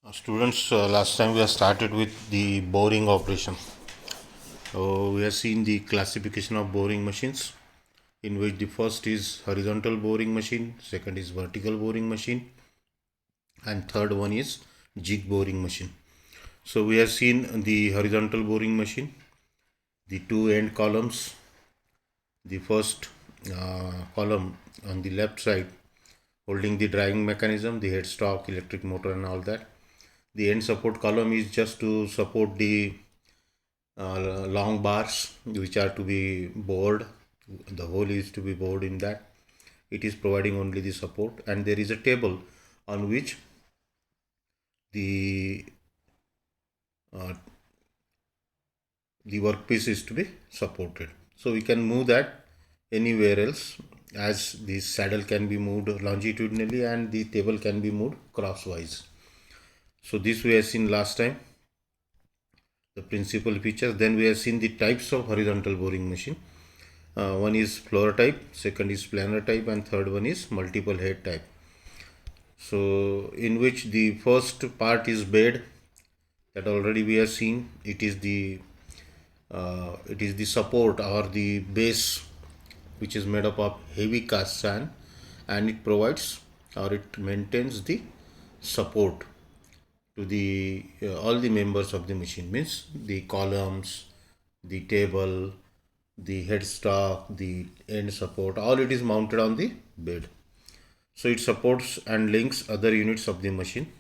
Students, last time we have started with the boring operation. So we have seen the classification of boring machines, in which the first is horizontal boring machine, second is vertical boring machine, and third one is jig boring machine. So we have seen the horizontal boring machine, the two end columns, the first column on the left side holding the driving mechanism, the headstock, electric motor, and all that. The end support column is just to support the long bars which are to be bored. The hole is to be bored in that. It is providing only the support, and there is a table on which the uh, the workpiece is to be supported. So we can move that anywhere else, as the saddle can be moved longitudinally and the table can be moved crosswise. So this we have seen last time, the principal features. Then we have seen the types of horizontal boring machine. One is floor type, second is planar type, and third one is multiple head type. So in which the first part is bed, that already we have seen. It is the support or the base which is made up of heavy cast sand, and it provides or it maintains the support to the all the members of the machine, means the columns, the table, the headstock, the end support, all it is mounted on the bed. So it supports and links other units of the machine.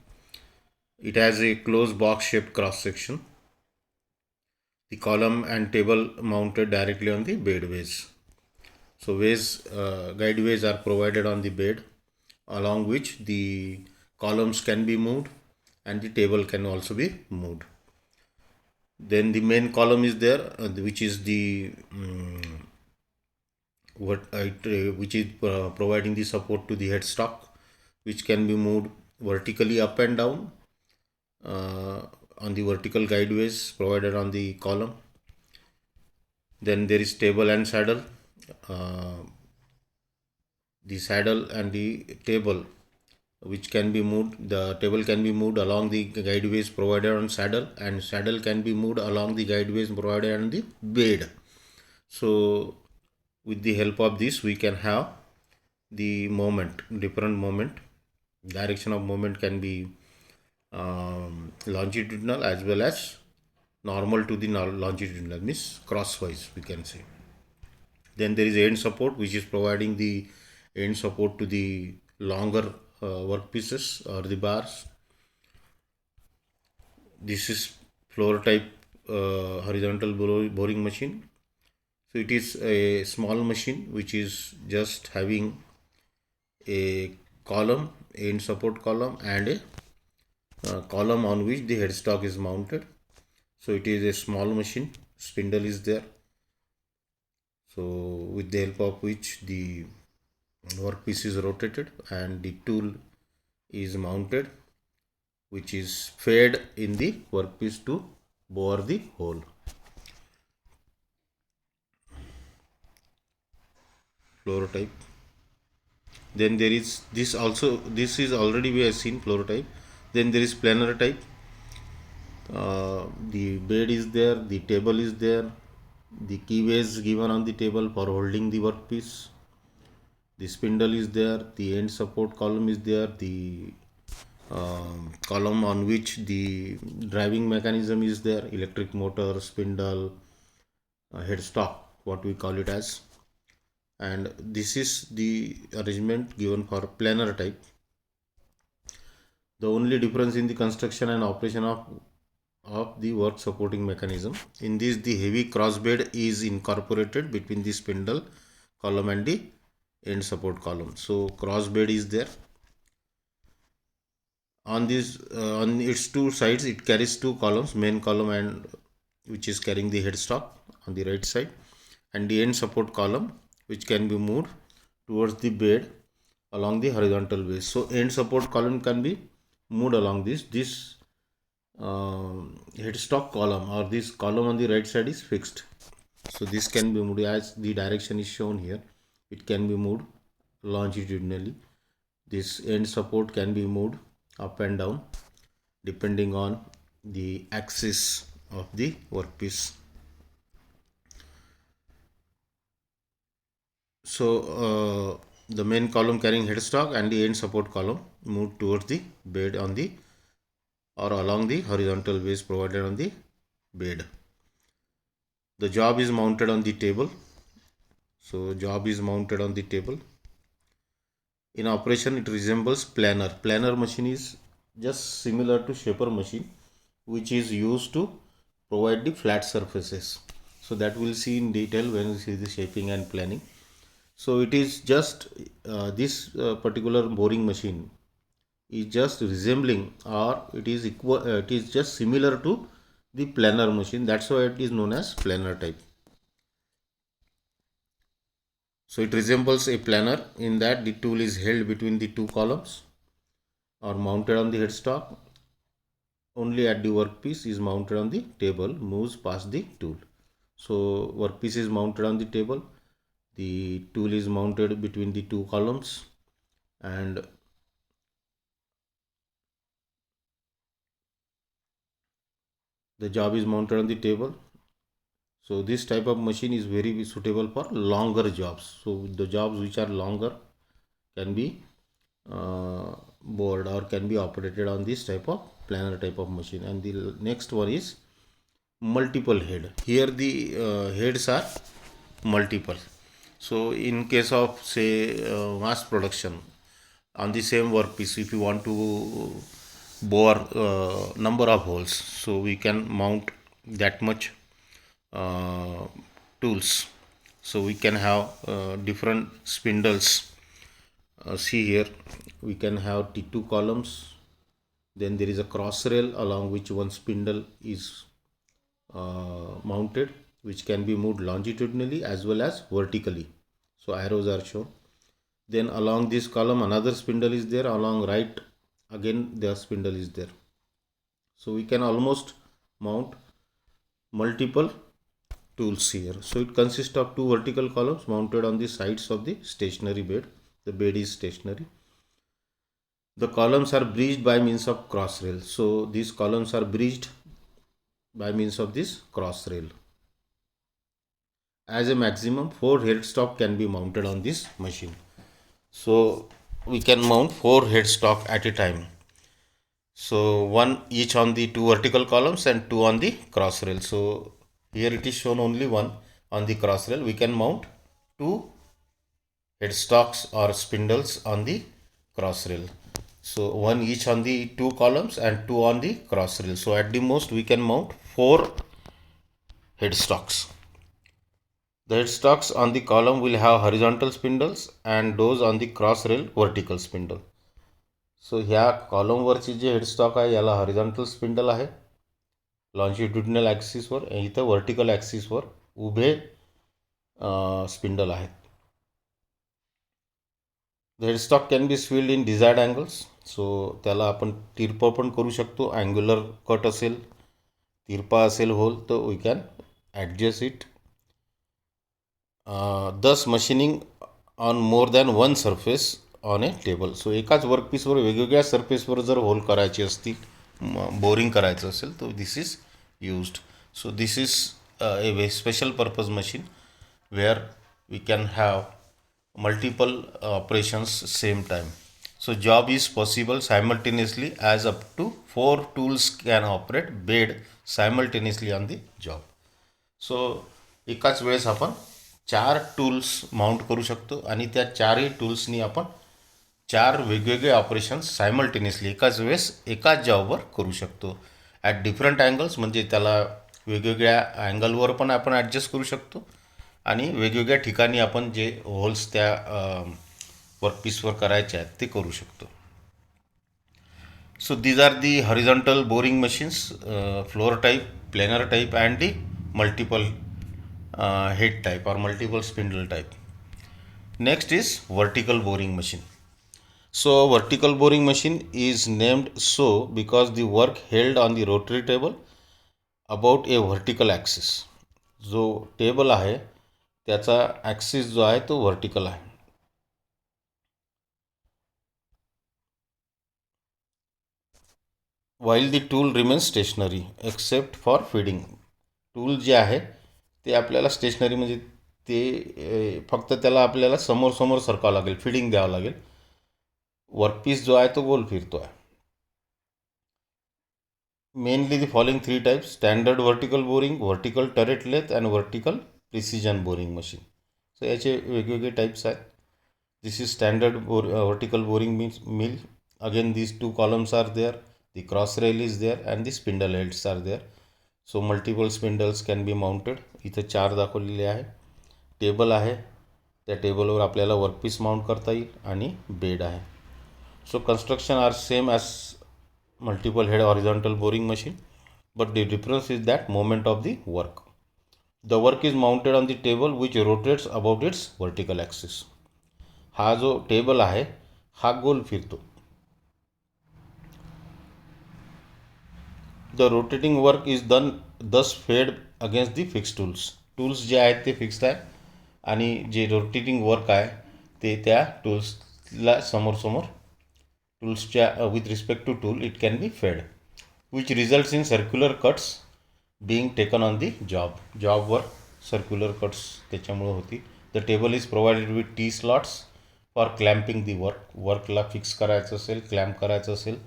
It has a closed box shaped cross section. The column and table mounted directly on the bed ways. So guide ways are provided on the bed, along which the columns can be moved and the table can also be moved. Then the main column is there, which is the which is providing the support to the headstock, which can be moved vertically up and down uh, on the vertical guideways provided on the column. Then there is table and saddle. Uh, the saddle and the table, which can be moved. The table can be moved along the guideways provided on saddle, and saddle can be moved along the guideways provided on the bed. So with the help of this, we can have the moment, different moment. Direction of movement can be longitudinal as well as normal to the longitudinal, means crosswise we can say. Then there is end support, which is providing the end support to the longer workpieces or the bars. This is floor type horizontal boring machine. So it is a small machine which is just having a column, end support column, and a column on which the headstock is mounted. So it is a small machine. Spindle is there. So with the help of which the workpiece is rotated and the tool is mounted, which is fed in the workpiece to bore the hole. Floor type. Then there is this also. This is already we have seen floor type. Then there is planar type. The bed is there, the table is there, the keyways given on the table for holding the workpiece, the spindle is there, the end support column is there, the column on which the driving mechanism is there, electric motor, spindle, headstock, what we call it as. And this is the arrangement given for planar type. The only difference in the construction and operation of the work supporting mechanism. In this, the heavy crossbed is incorporated between the spindle column and the end support column. So crossbed is there. On this, on its two sides, it carries two columns, main column and which is carrying the headstock on the right side, and the end support column, which can be moved towards the bed along the horizontal base. So end support column can be moved along this headstock column, or this column on the right side is fixed. So this can be moved as the direction is shown here. It can be moved longitudinally. This end support can be moved up and down. depending on the axis of the workpiece. So the main column carrying headstock and the end support column move towards the bed on the or along the horizontal base provided on the bed. The job is mounted on the table. So job is mounted on the table. In operation, it resembles planer. Planer machine is just similar to shaper machine, which is used to provide the flat surfaces. So that we'll see in detail when we see the shaping and planing. So it is just this particular boring machine is just resembling, or it is equal. It is just similar to the planer machine. That's why it is known as planer type. So it resembles a planer in that the tool is held between the two columns or mounted on the headstock. Only at the workpiece is mounted on the table, moves past the tool. So workpiece is mounted on the table. The tool is mounted between the two columns, and the job is mounted on the table. So this type of machine is very suitable for longer jobs. So the jobs which are longer can be bored or can be operated on this type of planer type of machine. And the next one is multiple head. Here the heads are multiple. So in case of say mass production on the same workpiece, if you want to bore number of holes, so we can mount that much tools. So we can have different spindles. See here, we can have T2 columns. Then there is a cross rail along which one spindle is mounted, which can be moved longitudinally as well as vertically. So arrows are shown. Then along this column another spindle is there, along right again the spindle is there. So we can almost mount multiple tools here. So it consists of two vertical columns mounted on the sides of the stationary bed. The bed is stationary. The columns are bridged by means of cross rail. So these columns are bridged by means of this cross rail. As a maximum 4 headstock can be mounted on this machine. So we can mount 4 headstock at a time. So one each on the two vertical columns and two on the cross rail. So here it is shown only one on the cross rail. We can mount two headstocks or spindles on the cross rail. So one each on the two columns and two on the cross rail. So at the most we can mount 4 headstocks. The headstocks on the column will have horizontal spindles and those on the cross rail vertical spindle. So ह्या कॉलमवरची जे headstock आहे याला horizontal spindle आहे longitudinal ॲक्सिसवर, इथं vertical ॲक्सिसवर उभे spindle आहेत. The headstock can be swilled in desired angles. सो त्याला आपण तिरपं पण करू शकतो. अँग्युलर कट असेल, तिरपा असेल होल, तर we can adjust it. Thus machining on more than one surface on a table. So एकाच वर्कपीसवर वेगवेगळ्या सरफेसवर जर होल करायची असतील, बोरिंग करायचं असेल, तर this is used. So this is a special purpose machine where we can have multiple operations same time. So job is possible simultaneously as up to 4 tools can operate bed simultaneously on the job. So एकाच वेळेस आपण 4 tools mount करू शकतो आणि त्या 4ही टूल्सनी आपण 4 वेगवेगळे operations simultaneously एकाच वेळेस एकाच जॉबवर करू शकतो ॲट डिफरंट अँगल्स. म्हणजे त्याला वेगवेगळ्या अँगलवर पण आपण ॲडजस्ट करू शकतो आणि वेगवेगळ्या ठिकाणी आपण जे होल्स त्या वर्कपीसवर करायचे आहेत ते करू शकतो. So these are the horizontal boring machines, floor type, planer type and the multiple head type or multiple spindle type. Next is vertical boring machine. So vertical boring machine is named so because the work held on the rotary table about a vertical axis. जो table आहे त्याचा axis जो आहे तो vertical आहे. While the tool remains stationary except for feeding. Tool जे आहे ते आपल्याला स्टेशनरी म्हणजे ते फक्त त्याला आपल्याला समोर समोर सरकावं लागेल, फिडिंग द्यावं लागेल. वर्कपीस जो आहे तो गोल फिरतो आहे. Mainly the following 3 types: standard vertical boring, vertical turret lathe and vertical precision boring machine. So याचे वेगवेगळे टाइप्स आहेत. This is standard vertical boring means mill. Again these two columns are there, the cross rail is there and the spindle heads are there. So multiple spindles can be mounted. इथे 4 दाखवलेले आहे. Table आहे, त्या टेबलवर आपल्याला workpiece mount करता येईल आणि बेड आहे. So construction are same as multiple head horizontal boring machine, but the difference is that moment of the work. The work is mounted on the table which rotates about its vertical axis. हा जो table आहे हा गोल फिरतो. The rotating work is done thus fed against the fix tools. Tools जे आहेत ते fixed आहे आणि जे रोटेटिंग वर्क आहे ते त्या टूल्सला समोर टूल्सच्या with respect to tool it can be fed, which results in circular cuts being taken on the जॉबवर सर्क्युलर कट्स त्याच्यामुळे होती. The table is provided with T slots for clamping the वर्कला फिक्स करायचं असेल, क्लॅम्प करायचं असेल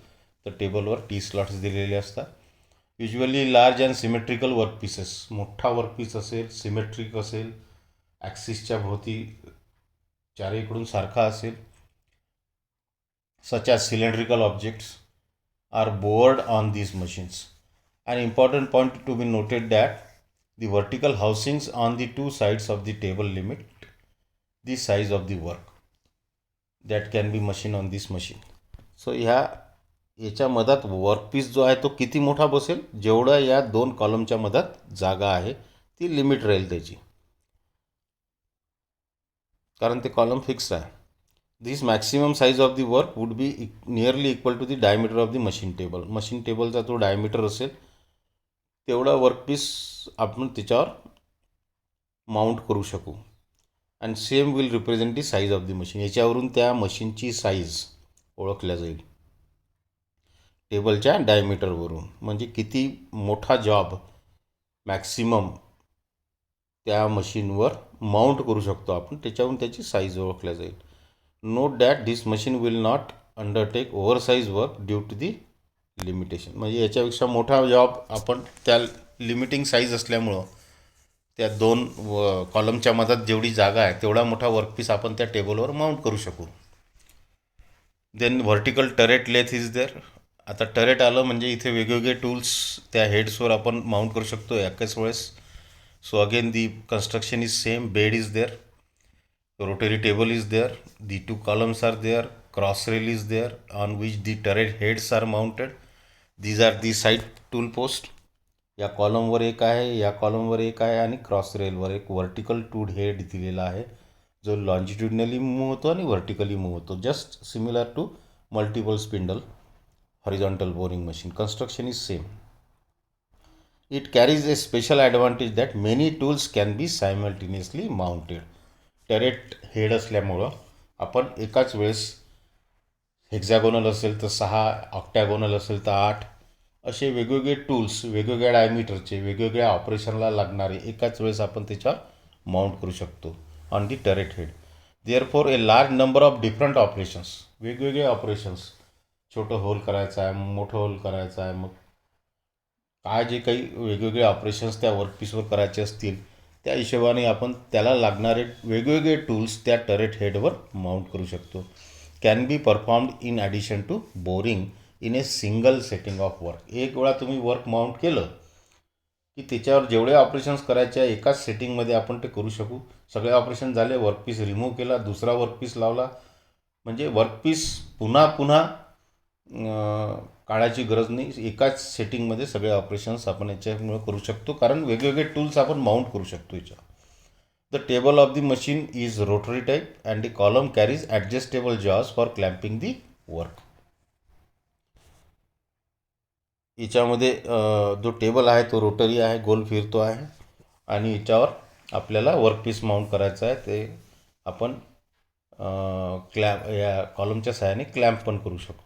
तर टेबलवर टी स्लॉट्स दिलेले असतात. युजली लार्ज अँड सिमेट्रिकल वर्कपीसेस, मोठा वर्कपीस असेल, सिमेट्रिक असेल, ॲक्सिसच्या भोवती चारीकडून सारखा असेल, such as cylindrical objects are bored on these machines. An important point to be noted that the vertical housings on the two sides of the table limit the size of the work that can be machined on this machine. So याच्या मधात workpiece जो आहे तो किती मोठा बसेल, जेवढा या दोन कॉलमच्या मधात जागा आहे ती लिमिट राहील त्याची, कारण ते कॉलम फिक्स आहे. This maximum size of the work would be nearly equal to the diameter of the machine table. Machine टेबलचा तो डायमीटर असेल तेवढा वर्कपीस आपण त्याच्यावर माउंट करू शकू. And same will represent the size of the machine. याच्यावरून त्या मशीनची साईज ओळखल्या जाईल टेबलच्या डायमीटरवरून. म्हणजे किती मोठा जॉब मॅक्सिमम त्या मशीनवर माउंट करू शकतो आपण, त्याच्यावरून त्याची साईज ओळखल्या जाईल. Note that this machine will not undertake oversize work due to the limitation. म्हणजे याच्यापेक्षा मोठा जॉब आपण त्या लिमिटिंग साईज असल्यामुळं त्या दोन कॉलमच्या मधात जेवढी जागा आहे तेवढा मोठा वर्कपीस आपण त्या टेबलवर माउंट करू शकू. Then vertical turret lathe is there. आता टरेट आलं म्हणजे इथे वेगवेगळे टूल्स त्या हेड्सवर आपण माउंट करू शकतो एकाच वेळेस. So again the construction is same. Bed is there, rotary table is there, the two columns are there, cross rail is there on which the turret heads are mounted. These are the side tool post. या कॉलमवर एक आहे, या कॉलमवर एक आहे आणि cross रेलवर एक vertical tool head दिलेला आहे जो लॉन्जिट्युडनली मूव्ह होतो आणि व्हर्टिकली मूव्ह होतो, just similar to multiple spindle horizontal boring machine. Construction is same. It carries a special advantage that many tools can be simultaneously mounted. Turret head असल्यामुळं आपण एकाच वेळेस हेक्झॅगोनल असेल तर 6, ऑक्टॅगोनल असेल तर 8 असे वेगवेगळे टूल्स वेगवेगळ्या डायमीटरचे वेगवेगळ्या ऑपरेशनला लागणारे एकाच वेळेस आपण त्याच्यावर माउंट करू शकतो on the turret head. Therefore a large number of different operations, वेगवेगळे ऑपरेशन्स, छोटं होल करायचं आहे, मोठं होल करायचं आहे, मग काय जे काही वेगवेगळे ऑपरेशन्स त्या वर्कपीसवर करायचे असतील त्या हिशोबाने आपण त्याला लागणारे वेगवेगळे टूल्स त्या टरेट हेडवर माउंट करू शकतो. Can be performed in addition to boring in a single setting of work. एक वेळा तुम्ही वर्क माउंट केलं की त्याच्यावर जेवढे ऑपरेशन्स करायचे आहे एकाच सेटिंगमध्ये आपण ते करू शकू. सगळे ऑपरेशन झाले, वर्कपीस रिमूव्ह केला, दुसरा वर्कपीस लावला, म्हणजे वर्कपीस पुन्हा पुन्हा काढायची गरज नाही. एकाच सेटिंगमध्ये सगळे ऑपरेशन्स आपण याच्यामुळे करू शकतो, कारण वेगवेगळे टूल्स आपण माउंट करू शकतो याच्यावर. The table of the machine is rotary type and the column carries adjustable jaws for clamping the work. याच्यामध्ये जो टेबल आहे तो रोटरी आहे, गोल फिरतो आहे आणि याच्यावर आपल्याला वर्कपीस माउंट करायचं आहे. ते आपण या कॉलमच्या सहाय्याने क्लॅम्प पण करू शकतो.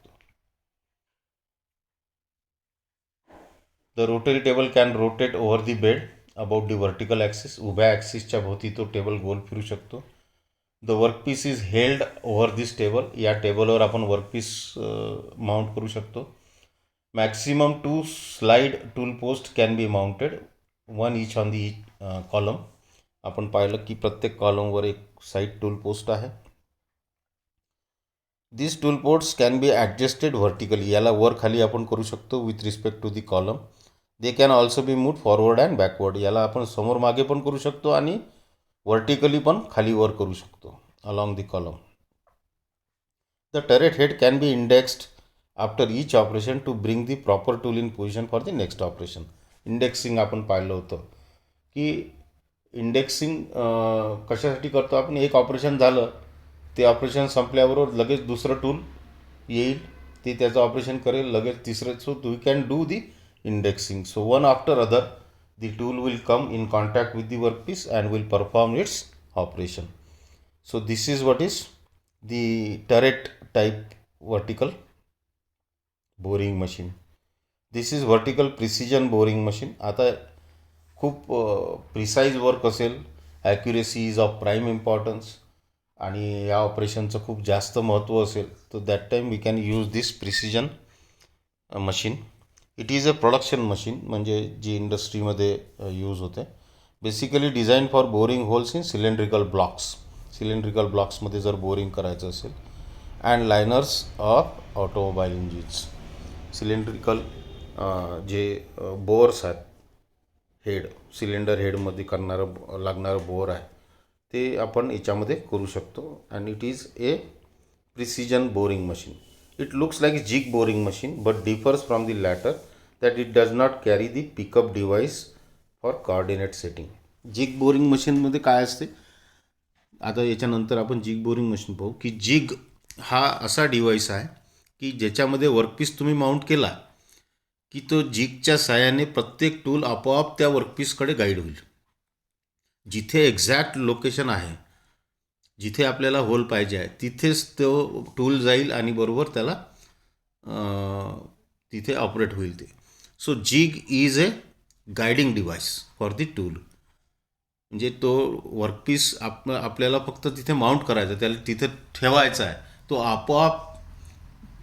The rotary table can rotate over the bed about the vertical axis. उभ्या ॲक्सिसच्या भोवती तो टेबल गोल फिरू शकतो. The workpiece is held over this table. या टेबलवर आपण वर्कपीस माउंट करू शकतो. Maximum 2 slide tool post can be mounted, 1 each on the column. आपण पाहिलं की प्रत्येक कॉलमवर एक साईड टूल पोस्ट आहे. This tool posts can be adjusted vertically. याला वर खाली आपण करू शकतो with respect to the column. They can also be moved forward and backward. याला आपण समोर मागे पण करू शकतो आणि व्हर्टिकली पण खाली वर करू शकतो along the column. The turret head can be indexed after each operation to bring the proper tool in position for the next operation. Indexing आपण पाहिलं होतं की इंडेक्सिंग कशासाठी करतो आपण. एक ऑपरेशन झालं, ते ऑपरेशन संपल्याबरोबर लगेच दुसरं टूल येईल, ते त्याचं ऑपरेशन करेल, लगेच तिसरं. So we can do the indexing. So one after other the tool will come in contact with the workpiece and will perform its operation. So this is what is the turret type vertical boring machine. This is vertical precision boring machine. आता खूप precise work असेल, accuracy is of prime importance आणि या ऑपरेशनचं खूप जास्त महत्त्व असेल, तर that time we can use this precision machine. It is a production machine, म्हणजे जी इंडस्ट्रीमध्ये यूज होते. Basically design for boring holes in cylindrical blocks. Cylindrical ब्लॉक्समध्ये जर बोरिंग करायचं असेल, and liners of automobile engines. Cylindrical जे बोअर्स आहेत, हेड सिलेंडर हेडमध्ये लागणारं बोअर आहे, ते आपण याच्यामध्ये करू शकतो. And it is a precision boring machine. It looks like jig boring machine but differs from the latter that it does not carry the pickup device for coordinate setting. Jig boring मशीनमध्ये काय असते, आता याच्यानंतर आपण zig boring machine पाहू. की zig हा असा डिव्हाइस आहे की ज्याच्यामध्ये वर्कपीस तुम्ही माउंट केला की तो जिगच्या साहाय्याने प्रत्येक टूल आपोआप त्या वर्कपीसकडे गाईड होईल. जिथे एक्झॅक्ट लोकेशन आहे, जिथे आपल्याला होल पाहिजे आहे, तिथेच तो टूल जाईल आणि बरोबर त्याला तिथे ऑपरेट होईल ते. So jig is a guiding device for the tool. म्हणजे तो वर्कपीस आपल्याला फक्त तिथे माउंट करायचा, त्याला तिथे ठेवायचा आहे, तो आपोआप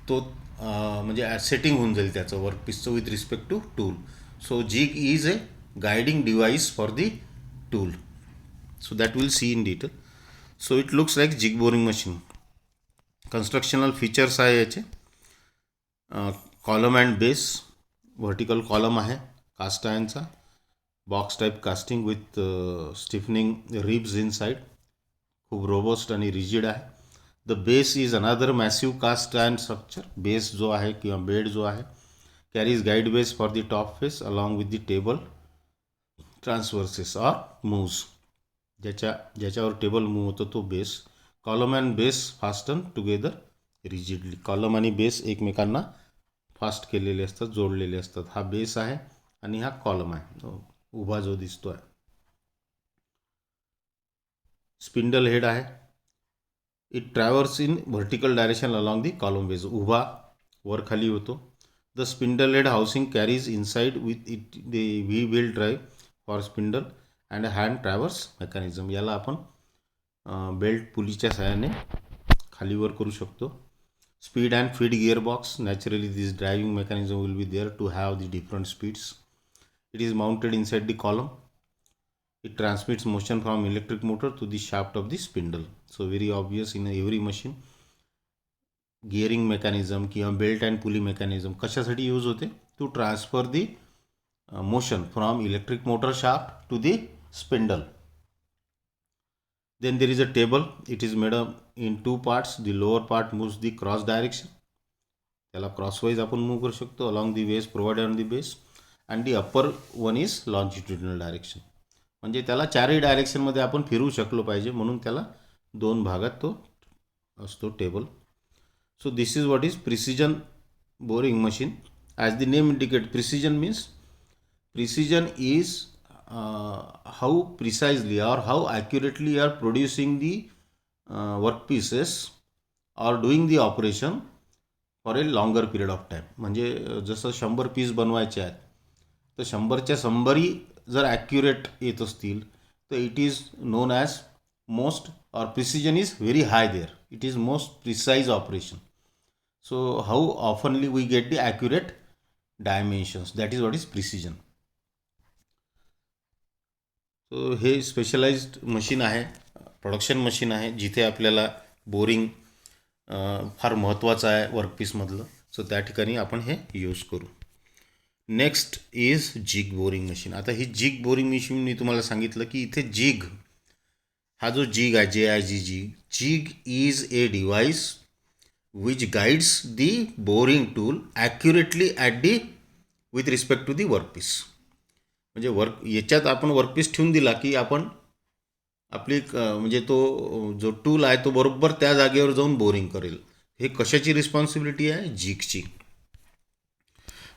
तो म्हणजे सेटिंग होऊन जाईल त्याचं वर्कपीसचं with respect to tool. So jig is a guiding device for the tool. So that we'll see in detail. So it looks like jig boring machine. Constructional features आहे याचे. Column and base. Vertical column आहे cast आयर्नचा, box type casting with stiffening ribs inside. खूप robust आणि rigid आहे. The base is another massive cast iron structure. Base जो आहे किंवा बेड जो आहे, carries guide base for the top face along with the table transverses or moves. ज्याच्यावर table move होतो तो base. Column and base fasten together rigidly. Column आणि base एकमेकांना फास्ट केलेले असतात, जोडलेले असतात. हा बेस आहे आणि हा कॉलम आहे उभा जो दिसतो आहे. स्पिंडल हेड आहे. It traverse in vertical direction along the column base. उभा वर खाली होतो. The spindle head housing carries inside with it the V wheel drive for spindle and hand traverse mechanism. याला आपण बेल्ट पुलीच्या सहाय्याने खालीवर करू शकतो. Speed and feed gear box. Naturally this driving mechanism will be there to have the different speeds. It is mounted inside the column. It transmits motion from electric motor to the shaft of the spindle. So very obvious in every machine. Gearing mechanism किंवा belt and pulley mechanism कशासाठी use होते, to transfer the motion from electric motor shaft to the spindle. Then there is a table. It is made up in two parts. The lower part moves the cross direction. त्याला क्रॉसवाईज आपण move करू शकतो along the ways provided on the base. And the upper one is longitudinal direction. म्हणजे त्याला चारही डायरेक्शनमध्ये आपण फिरू शकलो पाहिजे, म्हणून त्याला दोन भागात तो असतो table. So this is what is precision boring machine. As the name indicate, precision means precision is how precisely or how accurately you are producing the workpieces or doing the operation for a longer period of time. म्हणजे जसं 100 piece बनवायचे आहेत तर 100च्या 100ही जर accurate येत असतील तर it is known as most or precision is very high there. It is most precise operation. So how oftenly we get the accurate dimensions, that is what is precision. So हे specialized machine आहे, production machine आहे, जिथे आपल्याला boring फार महत्त्वाचं आहे वर्कपीसमधलं. सो त्या ठिकाणी आपण हे यूज करू. Next is jig boring machine. आता ही जिग बोरिंग मशीन मी तुम्हाला सांगितलं की इथे जिग हा जो जिग आहे jig is a device which guides the boring tool accurately at the with respect to the workpiece. म्हणजे याच्यात आपण वर्कपीस ठेवून दिला की आपण आपली म्हणजे तो जो टूल आहे तो बरोबर त्या जागेवर जाऊन बोरिंग करेल. हे कशाची रिस्पॉन्सिबिलिटी आहे? जिगची.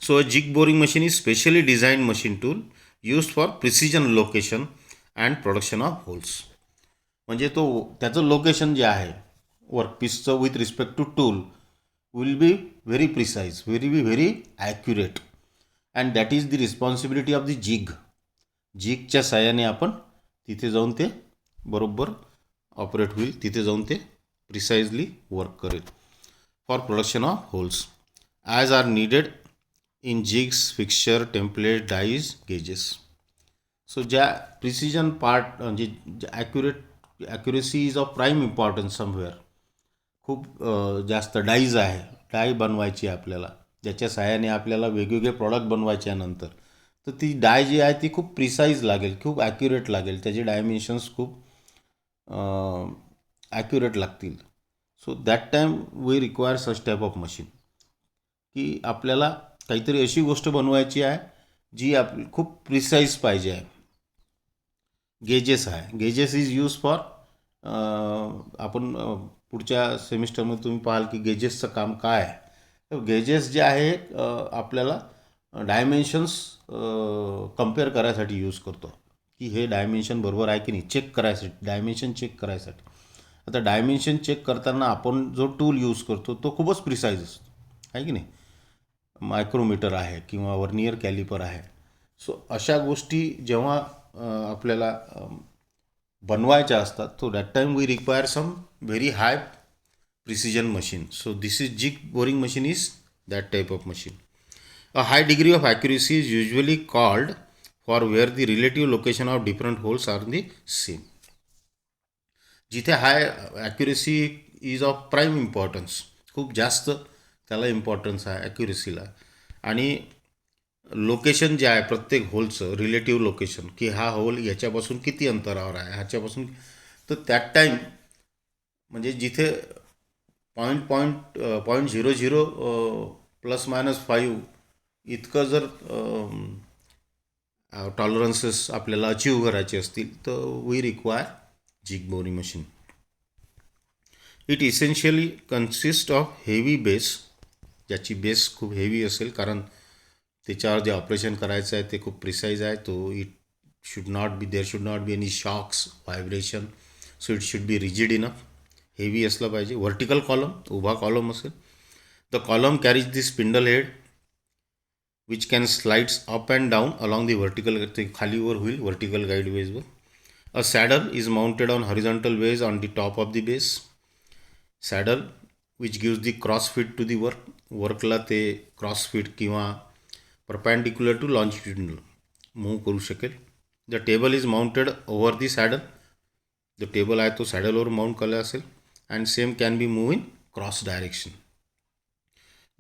So jig boring machine is specially design machine tool use for precision location and production of holes. म्हणजे तो त्याचं लोकेशन जे आहे वर्कपीसचं with respect to tool will be very precise, very accurate, and that is the responsibility of the jig. जिगच्या साह्याने आपण तिथे जाऊन ते बरोबर ऑपरेट होईल, तिथे जाऊन ते प्रिसाइजली वर्क करेल for production of holes as are needed in jigs, fixture, template, dies, gauges. So ज्या प्रिसिजन पार्ट म्हणजे accuracy is of prime importance somewhere. खूप जास्त डाईज आहे, डाय बनवायची आपल्याला, ज्याच्या सहाय्याने आपल्याला वेगवेगळे प्रॉडक्ट बनवायचे आहे नंतर. तर ती डाय जी आहे ती खूप प्रिसाईज लागेल, खूप ॲक्युरेट लागेल, त्याचे डायमेन्शन्स खूप ॲक्युरेट लागतील. So that time we require such type of machine की आपल्याला काहीतरी अशी गोष्ट बनवायची आहे जी खूप प्रिसाईज पाहिजे आहे. गेजेस आहे, गेजेस इज यूज फॉर आपण पुढच्या सेमिस्टरमध्ये तुम्ही पाहाल की गेजेसचं काम काय आहे. तर गेजेस जे आहे आपल्याला डायमेन्शन्स कम्पेअर करायसाठी यूज करतो की हे डायमेन्शन बरोबर आहे की नाही, चेक करायसाठी, डायमेन्शन चेक करायसाठी. आता डायमेन्शन चेक करताना आपण जो टूल यूज करतो तो खूपच प्रिसाईज असतो, आहे की नाही. मायक्रोमीटर आहे किंवा वर्नियर कॅलिपर आहे. सो अशा गोष्टी जेव्हा आपल्याला बनवायच्या असतात तो that time we require some very high precision machine. So this is jig boring machine is that type of machine. A high degree of accuracy is usually called for where the relative location of different holes are the same. जिथे high accuracy is of prime importance, खूप जास्त त्याला importance आहे ॲक्युरेसीला. आणि location जे आहे प्रत्येक होलचं relative location की हा होल ह्याच्यापासून किती अंतरावर आहे, ह्याच्यापासून, तर दॅट टाईम म्हणजे जिथे 0.00 ±5 इतकं जर टॉलरन्सेस आपल्याला अचीव करायचे असतील तर we require jig boring machine. It essentially consist of heavy base, ज्याची बेस खूप हेवी असेल कारण त्याच्यावर जे ऑपरेशन करायचं आहे ते खूप प्रिसाईज आहे. तो it should not be any shocks, vibration. So it should be rigid enough, heavy असलं पाहिजे. व्हर्टिकल कॉलम, उभा कॉलम असेल. The column carries the spindle head which can slides up and down along the vertical, ते खालीवर होईल vertical guide वेजवर. A saddle is mounted on horizontal ways on the top of the base. Saddle which gives the cross feed to the वर्कला ते cross fit किंवा perpendicular to longitudinal move करू शकेल. The table is mounted over the saddle. जो table आहे तो सॅडलवर mount केला असेल. and same can be moved in cross direction.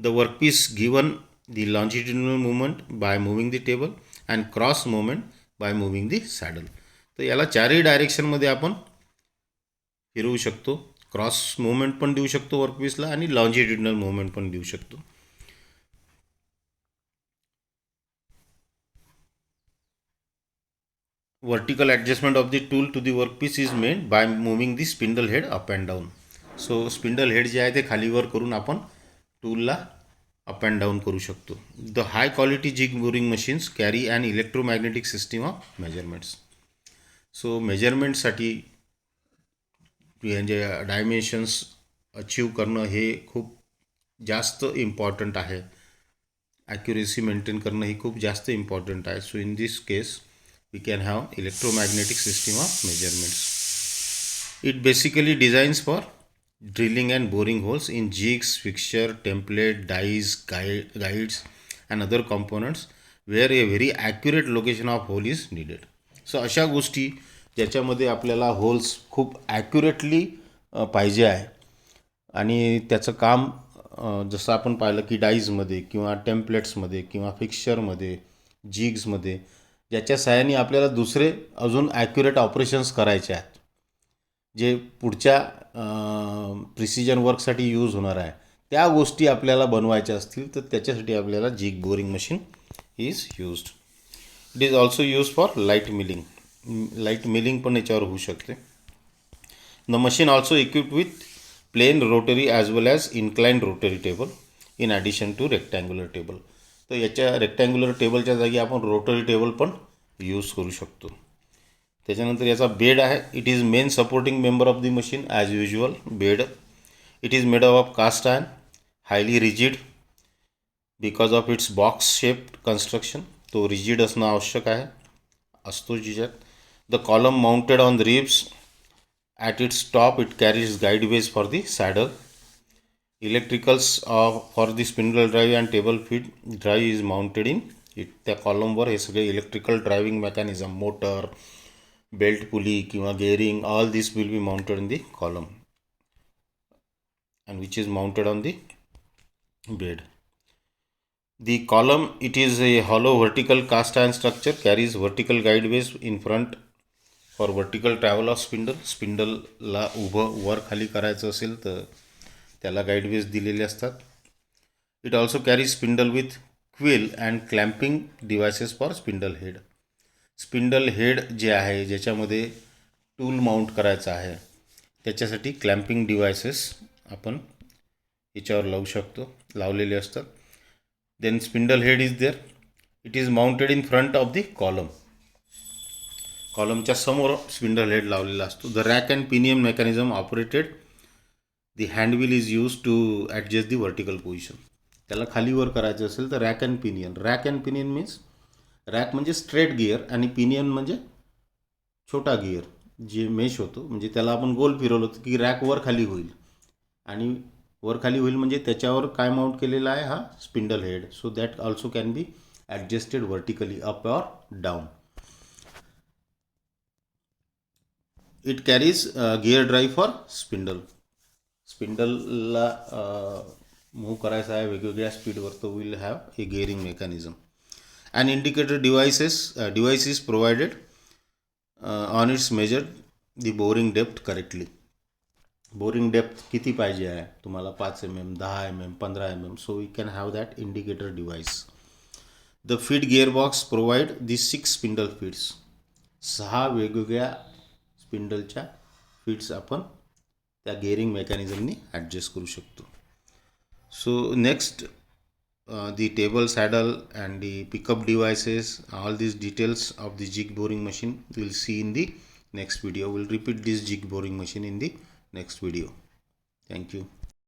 The workpiece given the longitudinal movement by moving the table and cross movement by moving the saddle. तर याला चारही डायरेक्शनमध्ये आपण फिरवू शकतो. क्रॉस मुवमेंट पण देऊ शकतो वर्कपीसला आणि लॉन्जिट्युडिनल मुवमेंट पण देऊ शकतो. Vertical adjustment of the tool to the workpiece is made by moving the spindle head up and down. So spindle head जे आहे ते खालीवर करून आपण टूलला अप अँड डाऊन करू शकतो. The high quality jig boring machines carry and electromagnetic system of measurements. So मेजरमेंटसाठी म्हणजे dimensions achieve करणं हे खूप जास्त इम्पॉर्टंट आहे. ॲक्युरेसी मेंटेन करणं ही खूप जास्त इम्पॉर्टंट आहे. So in this case we can have electromagnetic system of measurements. It basically designs for drilling and boring holes in jigs, fixture, template, dies, guides and other components where a very accurate location of hole is needed. So अशा गोष्टी ज्याच्यामध्ये आपल्याला holes खूप accurately पाहिजे आहे आणि त्याचं काम जसं आपण पाहिलं की डाईजमध्ये किंवा टेम्पलेट्समध्ये किंवा फिक्स्चरमध्ये, जिग्समध्ये, ज्याच्या सहाय्याने आपल्याला दुसरे अजून ॲक्युरेट ऑपरेशन्स करायचे आहेत जे पुढच्या प्रिसिजन वर्कसाठी यूज होणार आहे. त्या गोष्टी आपल्याला बनवायच्या असतील तर त्याच्यासाठी आपल्याला jig boring machine is used. It is also use for light milling. Light milling पण याच्यावर होऊ शकते. The machine also equipped with plane rotary as well as inclined rotary table in addition to rectangular table. तर याच्या rectangular टेबलच्या जागी आपण rotary table पण use करू शकतो. त्याच्यानंतर याचा बेड आहे. It is main supporting member of the machine as usual bed. It is made of cast iron, highly rigid because of its box shaped construction. तो रिजिड असणं आवश्यक आहे, असतो जिच्यात. The column mounted on the ribs. At its top it carries guideways for the saddle. Electricals for the spindle drive and table feed drive is mounted in it. त्या कॉलमवर हे सगळे electrical driving mechanism, motor, belt pulley किंवा gearing, all this will be mounted in the column and which is mounted on the bed. The column, it is a hollow vertical cast iron structure, carries vertical guideways in front for vertical travel of spindle. स्पिंडलला उभं वर खाली करायचं असेल तर त्याला guideways दिलेले असतात. It also carry spindle with quill and clamping devices for spindle head. Spindle head जे आहे ज्याच्यामध्ये टूल माउंट करायचं आहे त्याच्यासाठी क्लॅम्पिंग डिव्हायसेस आपण याच्यावर लावू शकतो, लावलेले असतात. Then spindle head is there. It is mounted in front of the column. कॉलमच्या समोर स्पिंडल हेड लावलेला असतो. The rack and pinion mechanism operated. The handwheel is use to adjust the vertical position. त्याला खालीवर करायचं असेल तर rack and pinion. Rack and pinion means rack म्हणजे स्ट्रेट गिअर आणि पिनियन म्हणजे छोटा गिअर जे मेश होतो, म्हणजे त्याला आपण गोल फिरवलं की रॅक वर खाली होईल आणि वर खाली होईल म्हणजे त्याच्यावर काय माउंट केलेला आहे हा spindle head. So that also can be adjusted vertically up or down. It carries gear drive for spindle. स्पिंडलला मूव्ह करायचा आहे वेगवेगळ्या स्पीडवर, तो will have a gearing mechanism. An indicator device is provided on its measure the boring depth correctly. Boring depth किती पाहिजे आहे तुम्हाला, 5 mm, 10 mm, 15 mm. So we can have that indicator device. The feed gearbox provide the 6 spindle feeds. 6 वेगवेगळ्या स्पिंडलच्या feeds आपण त्या gearing मेकॅनिझमनी adjust करू शकतो. So next the table, saddle and the pickup devices, all these details of the jig boring machine we'll see in the next video. We'll repeat this jig boring machine in the next video. Thank you.